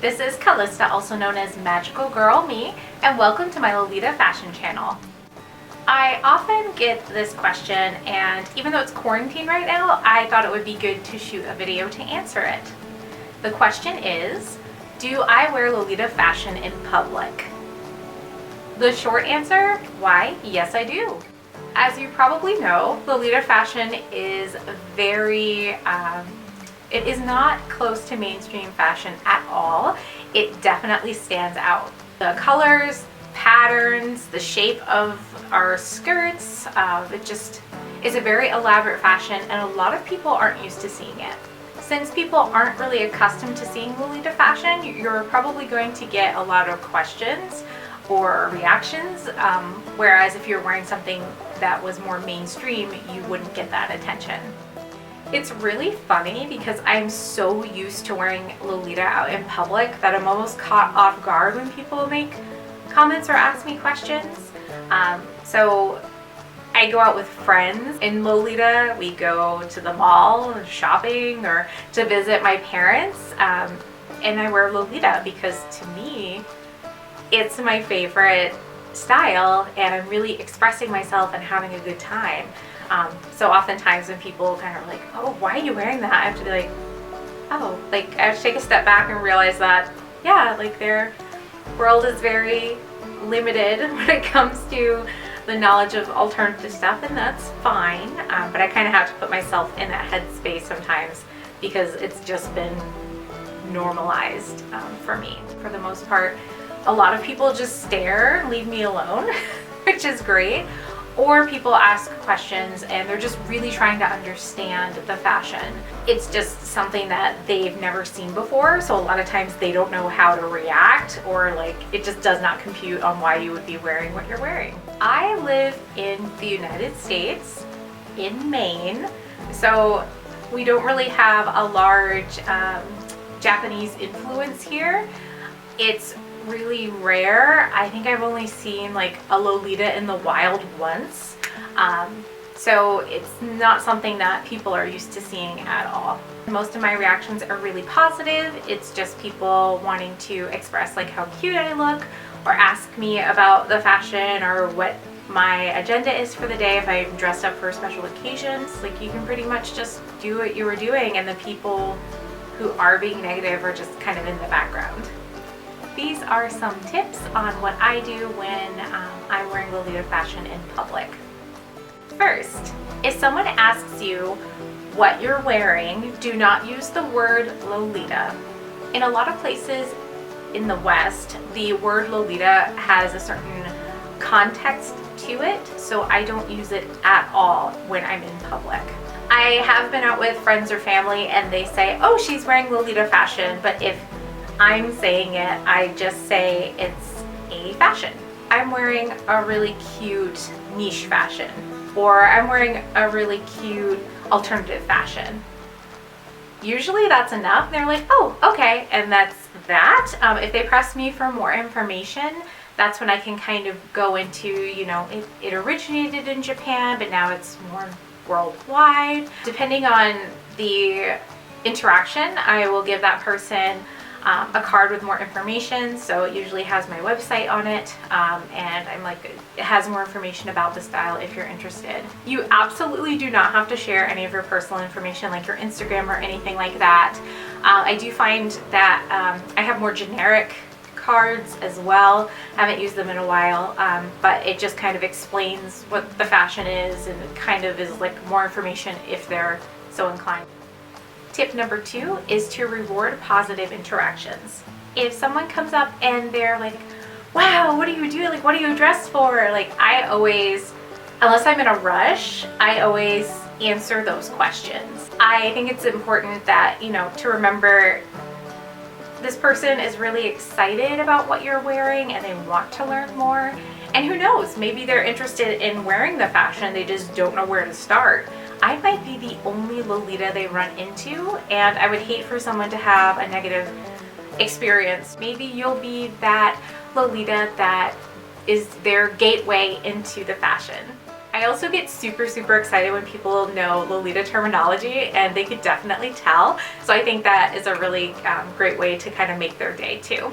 This is Callista, also known as MagicalGirlMe, and welcome to my Lolita fashion channel. I often get this question, and even though it's quarantine right now, I thought it would be good to shoot a video to answer it. The question is, do I wear Lolita fashion in public? The short answer, why, yes I do. As you probably know, Lolita fashion is it is not close to mainstream fashion at all. It definitely stands out. The colors, patterns, the shape of our skirts, it just is a very elaborate fashion, and a lot of people aren't used to seeing it. Since people aren't really accustomed to seeing Lolita fashion, you're probably going to get a lot of questions or reactions, whereas if you're wearing something that was more mainstream, you wouldn't get that attention. It's really funny because I'm so used to wearing Lolita out in public that I'm almost caught off guard when people make comments or ask me questions. So I go out with friends in Lolita. We go to the mall shopping or to visit my parents, and I wear Lolita because to me it's my favorite style, and I'm really expressing myself and having a good time. So oftentimes when people kind of like, oh, why are you wearing that? I have to be like, oh, like I have to take a step back and realize that, yeah, like their world is very limited when it comes to the knowledge of alternative stuff, and that's fine. But I kind of have to put myself in that headspace sometimes because it's just been normalized for me. For the most part, a lot of people just stare and leave me alone, which is great. Or people ask questions and they're just really trying to understand the fashion. It's just something that they've never seen before, so a lot of times they don't know how to react, or like it just does not compute on why you would be wearing what you're wearing. I live in the United States, in Maine, so we don't really have a large Japanese influence here. It's really rare. I think I've only seen like a Lolita in the wild once. So it's not something that people are used to seeing at all. Most of my reactions are really positive. It's just people wanting to express like how cute I look, or ask me about the fashion or what my agenda is for the day if I'm dressed up for special occasions. Like you can pretty much just do what you were doing, and the people who are being negative are just kind of in the background. These are some tips on what I do when I'm wearing Lolita fashion in public. First, if someone asks you what you're wearing, do not use the word Lolita. In a lot of places in the West, the word Lolita has a certain context to it, so I don't use it at all when I'm in public. I have been out with friends or family and they say, oh, she's wearing Lolita fashion, but if I'm saying it, I just say it's a fashion. I'm wearing a really cute niche fashion, or I'm wearing a really cute alternative fashion. Usually that's enough. They're like, oh, okay, and that's that. If they press me for more information, that's when I can kind of go into, you know, it originated in Japan, but now it's more worldwide. Depending on the interaction, I will give that person a card with more information. So it usually has my website on it, and I'm like, it has more information about the style if you're interested. You absolutely do not have to share any of your personal information like your Instagram or anything like that. I do find that I have more generic cards as well. I haven't used them in a while, but it just kind of explains what the fashion is, and it kind of is like more information if they're so inclined. Tip number 2 is to reward positive interactions. If someone comes up and they're like, wow, what do you do? Like, what are you dressed for? Like, I always, unless I'm in a rush, I always answer those questions. I think it's important that, you know, to remember this person is really excited about what you're wearing and they want to learn more. And who knows, maybe they're interested in wearing the fashion, they just don't know where to start. I might be the only Lolita they run into, and I would hate for someone to have a negative experience. Maybe you'll be that Lolita that is their gateway into the fashion. I also get super excited when people know Lolita terminology, and they could definitely tell. So I think that is a really great way to kind of make their day too.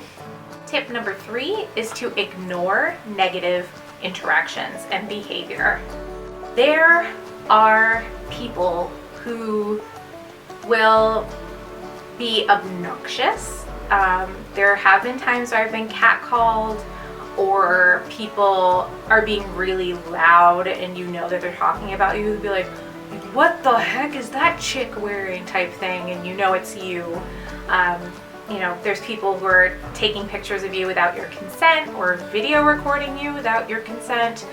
Tip number 3 is to ignore negative interactions and behavior. There are people who will be obnoxious. There have been times where I've been catcalled, or people are being really loud and you know that they're talking about you. They'll be like, what the heck is that chick wearing, type thing, and you know it's you. You know, there's people who are taking pictures of you without your consent, or video recording you without your consent.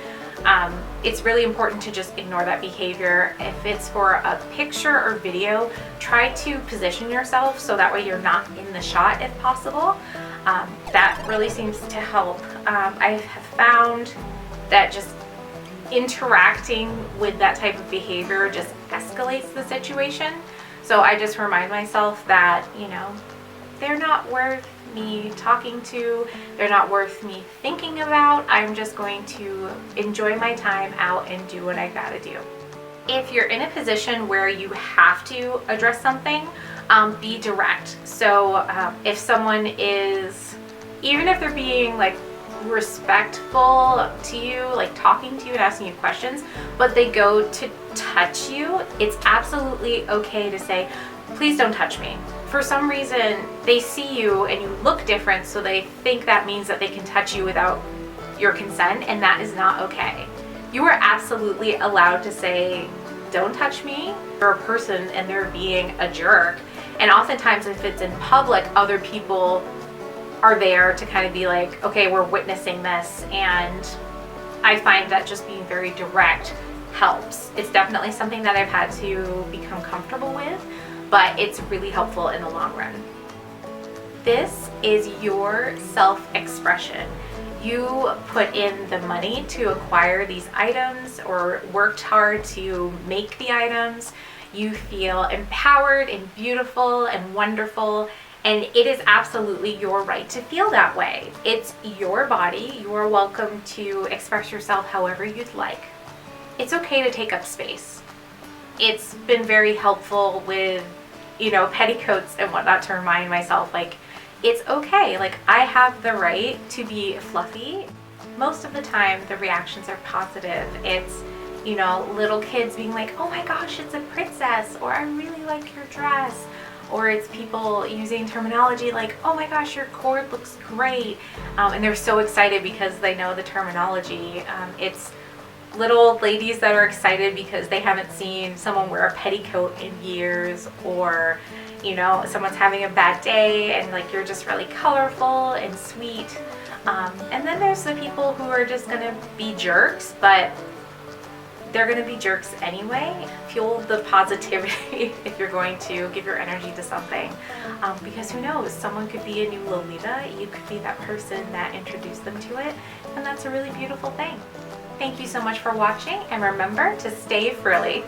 It's really important to just ignore that behavior. If it's for a picture or video, try to position yourself so that way you're not in the shot if possible. That really seems to help. I have found that just interacting with that type of behavior just escalates the situation. So I just remind myself that, you know, they're not worth me talking to, they're not worth me thinking about. I'm just going to enjoy my time out and do what I gotta do. If you're in a position where you have to address something, be direct. So if someone is, even if they're being like respectful to you, like talking to you and asking you questions, but they go to touch you, it's absolutely okay to say, please don't touch me. For some reason, they see you and you look different, so they think that means that they can touch you without your consent, and that is not okay. You are absolutely allowed to say, don't touch me. You're a person and they're being a jerk. And oftentimes if it's in public, other people are there to kind of be like, okay, we're witnessing this. And I find that just being very direct helps. It's definitely something that I've had to become comfortable with, but it's really helpful in the long run. This is your self-expression. You put in the money to acquire these items or worked hard to make the items. You feel empowered and beautiful and wonderful, and it is absolutely your right to feel that way. It's your body. You are welcome to express yourself however you'd like. It's okay to take up space. It's been very helpful with, you know, petticoats and whatnot to remind myself, like, it's okay. Like, I have the right to be fluffy. Most of the time, the reactions are positive. It's, you know, little kids being like, oh my gosh, it's a princess, or I really like your dress. Or it's people using terminology like, oh my gosh, your cord looks great. And they're so excited because they know the terminology. It's little old ladies that are excited because they haven't seen someone wear a petticoat in years, or, you know, someone's having a bad day and like you're just really colorful and sweet. And then there's the people who are just gonna be jerks, but they're gonna be jerks anyway. Fuel the positivity if you're going to give your energy to something. Because who knows, someone could be a new Lolita, you could be that person that introduced them to it, and that's a really beautiful thing. Thank you so much for watching, and remember to stay frilly.